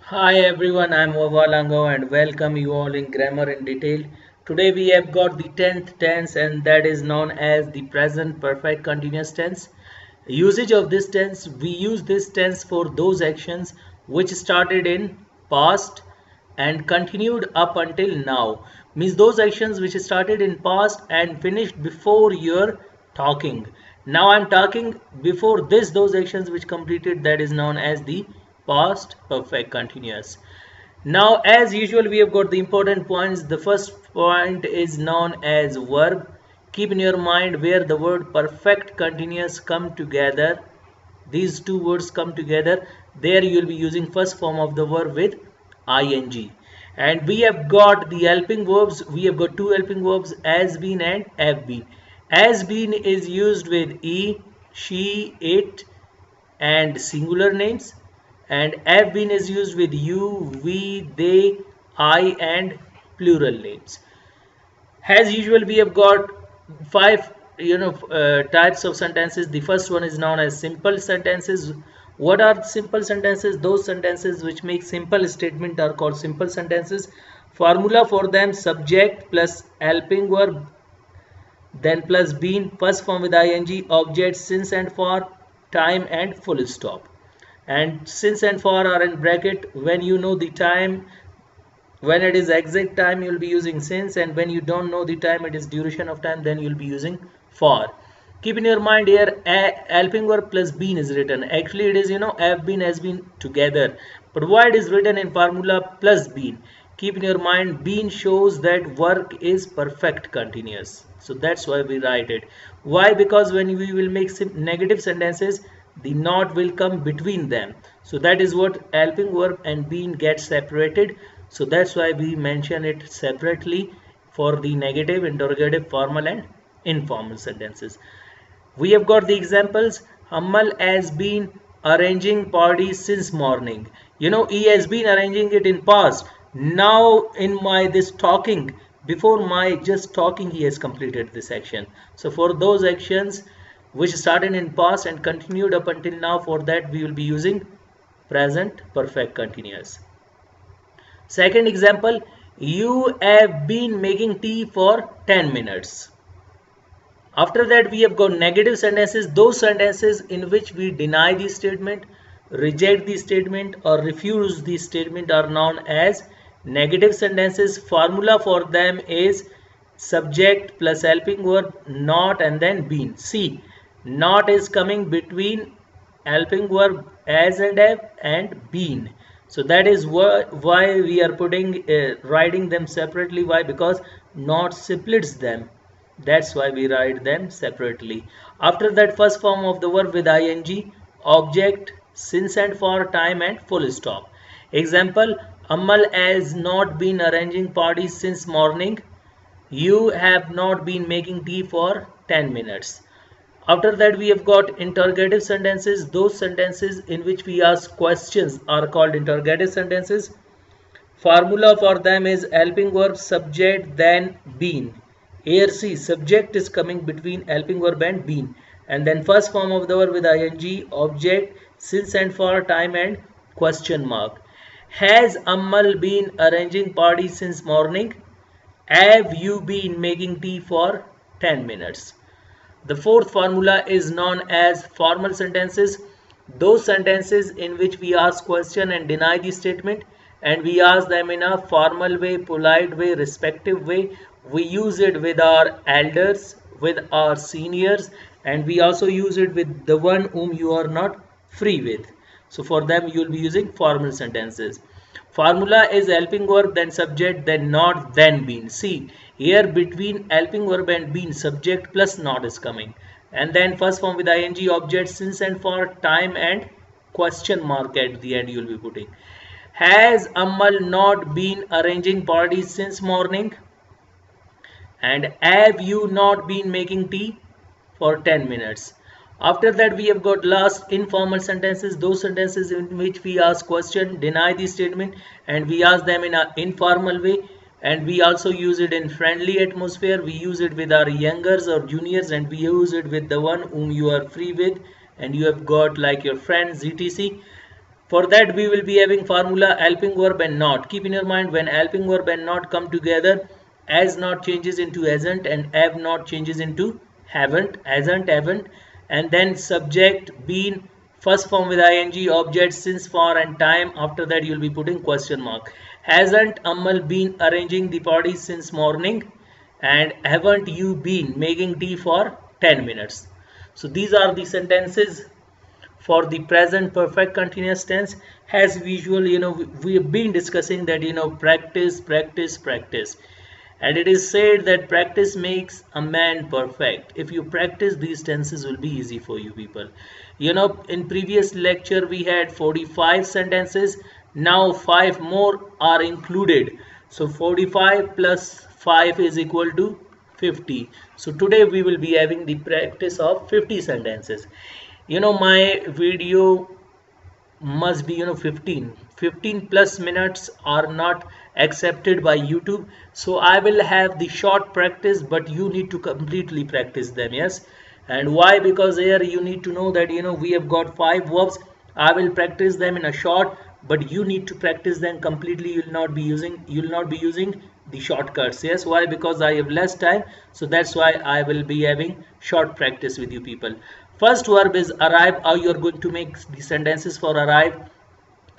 Hi everyone, I'm Ovalango and welcome you all in Grammar in Detail. Today we have got the 10th tense and that is known as the present perfect continuous tense. Usage of this tense, we use this tense for those actions which started in past and continued up until now. Means those actions which started in past and finished before you're talking. Now I'm talking before this, those actions which completed, that is known as the past perfect continuous. Now as usual we have got the important points. The first point is known as verb. Keep in your mind where the word perfect continuous come together, these two words come together, there you will be using first form of the verb with ing. And we have got the helping verbs. We have got two helping verbs, has been and have been. Has been is used with he, she, it and singular names, and have been is used with you, we, they, I and plural names. As usual we have got five types of sentences. The first one is known as simple sentences. What are simple sentences? Those sentences which make simple statement are called simple sentences. Formula for them: subject plus helping verb, then plus been, first form with ing, object, since and for, time and full stop. And since and for are in bracket. When you know the time, when it is exact time, you will be using since, and when you don't know the time, it is duration of time, then you will be using for. Keep in your mind here, helping verb plus been is written. Actually it is, have been, has been together, but why it is written in formula plus been? Keep in your mind, been shows that work is perfect continuous, so that's why we write it. Why? Because when we will make negative sentences, the not will come between them, so that is what helping verb and been get separated. So that's why we mention it separately for the negative, interrogative, formal and informal sentences. We have got the examples. Ammal has been arranging parties since morning. He has been arranging it in past. Now in my this talking, before my just talking, he has completed this action. So for those actions which started in past and continued up until now, for that we will be using present perfect continuous. Second example, you have been making tea for 10 minutes. After that we have got negative sentences. Those sentences in which we deny the statement, reject the statement or refuse the statement are known as negative sentences. Formula for them is subject plus helping verb, not and then been. See, not is coming between helping verb as and have and been. So that is why we are writing them separately. Why? Because not splits them. That's why we write them separately. After that, first form of the verb with ing, object, since and for, time and full stop. Example, Ammal has not been arranging parties since morning. You have not been making tea for 10 minutes. After that we have got interrogative sentences. Those sentences in which we ask questions are called interrogative sentences. Formula for them is helping verb, subject, then been. Here see, subject is coming between helping verb and been, and then first form of the verb with ing, object, since and for, time and question mark. Has Ammal been arranging parties since morning? Have you been making tea for 10 minutes? The fourth formula is known as formal sentences. Those sentences in which we ask question and deny the statement, and we ask them in a formal way, polite way, respective way. We use it with our elders, with our seniors, and we also use it with the one whom you are not free with. So for them you will be using formal sentences. Formula is helping verb, then subject, then not, then been. See, here between helping verb and been, subject plus not is coming. And then first form with ing, object, since and for, time and question mark at the end you will be putting. Has Ammal not been arranging parties since morning? And have you not been making tea for 10 minutes? After that we have got last informal sentences. Those sentences in which we ask question, deny the statement, and we ask them in an informal way, and we also use it in friendly atmosphere. We use it with our youngers or juniors, and we use it with the one whom you are free with and you have got like your friends etc. For that we will be having formula helping verb and not. Keep in your mind, when helping verb and not come together, as not changes into hasn't and have not changes into haven't, hasn't, haven't, and then subject, been, first form with ing, object, since, for, and time. After that you will be putting question mark. Hasn't Amal been arranging the party since morning? And haven't you been making tea for 10 minutes? So these are the sentences for the present perfect continuous tense. As usual, we have been discussing that, practice, practice, practice, and it is said that practice makes a man perfect. If you practice, these tenses will be easy for you people. In previous lecture we had 45 sentences. Now 5 more are included, so 45 plus 5 is equal to 50. So today we will be having the practice of 50 sentences. My video must be 15 plus minutes are not accepted by YouTube, so I will have the short practice, but you need to completely practice them. Yes, and why? Because here you need to know that we have got 5 verbs. I will practice them in a short, but you need to practice them completely. You will not be using the shortcuts. Yes, why? Because I have less time, so that's why I will be having short practice with you people. First verb is arrive. How you are going to make the sentences for arrive?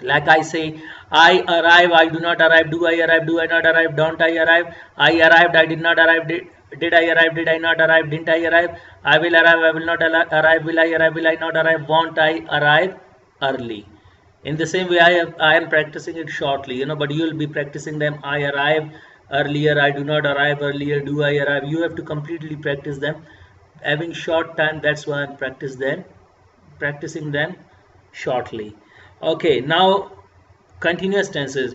Like I say, I arrive, I do not arrive, do I arrive, do I not arrive, don't I arrive, I arrived, I did not arrive, did I arrive, did I not arrive, didn't I arrive, I will arrive, I will not arrive, will I arrive, will I not arrive, won't I arrive early. In the same way, I am practicing it shortly, but you will be practicing them. I arrive earlier, I do not arrive earlier, do I arrive. You have to completely practice them. Having short time, that's why I'm practicing them shortly. Okay, now continuous tenses.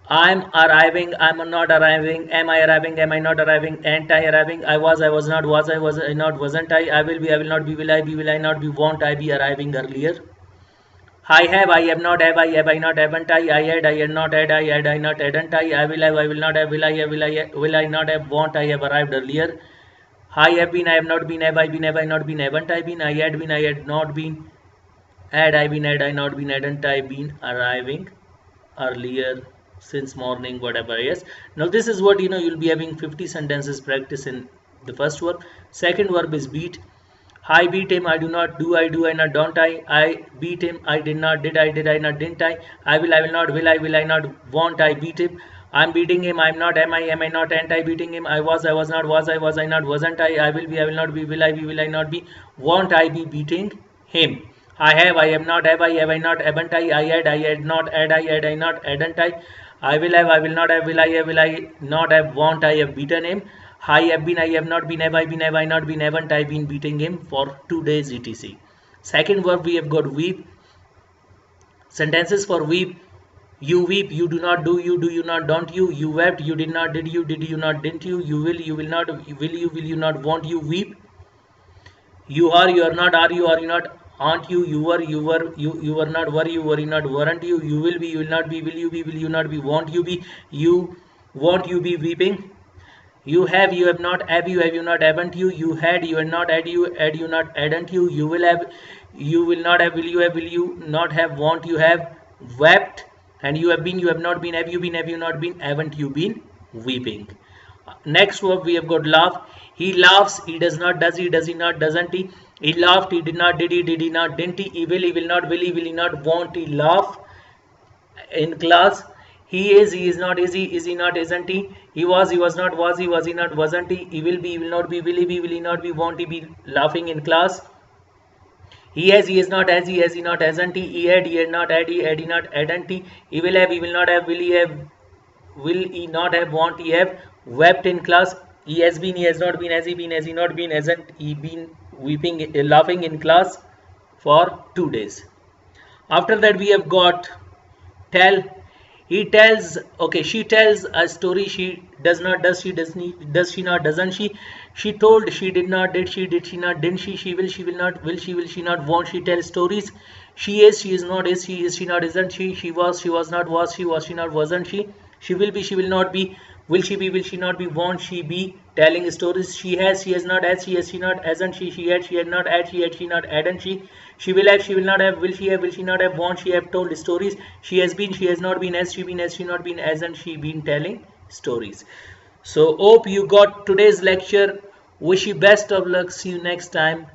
I'm arriving, I'm not arriving, am I arriving, am I not arriving, ain't I arriving, I was not, was I not, wasn't I will be, I will not be, will I be, will I not be, won't I be arriving earlier. I have not, have I not, haven't I had not, had I not, hadn't I will have, I will not have, will I not have, won't I have arrived earlier. I have been, I have not been, have I not been, haven't I been, I had not been, had I been, had I not been, hadn't I been arriving earlier, since morning, whatever. Yes, now this is what you'll be having 50 sentences practice in the first verb. Second verb is beat. I beat him, I do not, do I not, don't I beat him, I did not, did I not, didn't I will not, will I not, won't I beat him, I'm beating him, I'm not, am I not, ain't I beating him, I was not, was I not, wasn't I will be, I will not be, will I not be, won't I be beating him. I have not, have I not, haven't I had not, had I not, hadn't I will have, I will not have, will I not have, won't I have beaten him. I have been, I have not been, have I not been, haven't I been beating him for 2 days, etc. Second verb we have got weep. Sentences for weep. You weep, you do not, do you not, don't you, you wept, you did not, did you not, didn't you will not, will you not, won't you weep. You are not, are you not, aren't you, you were not, were you not, weren't you will be, you will not be, will you not be, won't won't you be weeping. You have not, have you not, haven't you had, you had not, had you not, hadn't you will have, you will not have, will you not have, won't you have wept. And you have been, you have not been, have you not been, haven't you been weeping. Next verb we have got laugh. He laughs, he does not, does he not, doesn't he laughed, he did not, did he not, didn't he will not, will he not, won't he laugh in class. He is not, is he not, isn't he was not, was he not, wasn't he will be, he will not be, will he not be, won't he be laughing in class. He is not, has he not, hasn't he had not, had he not, hadn't he will have, he will not have, will he not have, won't he have wept in class. He has been, he has not been, has he not been, hasn't he been weeping, laughing in class for 2 days. After that we have got tell. He tells, okay, she tells a story. She does not, does she not, doesn't she told, she did not, did she not, didn't she will not, will she not, won't she tell stories. She is not, is she not, isn't she was not, was she not, wasn't she will be, she will not be, Will she be, will she not be, won't she be telling stories? She has not, has she not, hasn't she had not, had she not, hadn't she will have, she will not have, will she not have, won't she have told stories? She has been, she has not been, has she not been, hasn't she been telling stories? So hope you got today's lecture. Wish you best of luck. See you next time.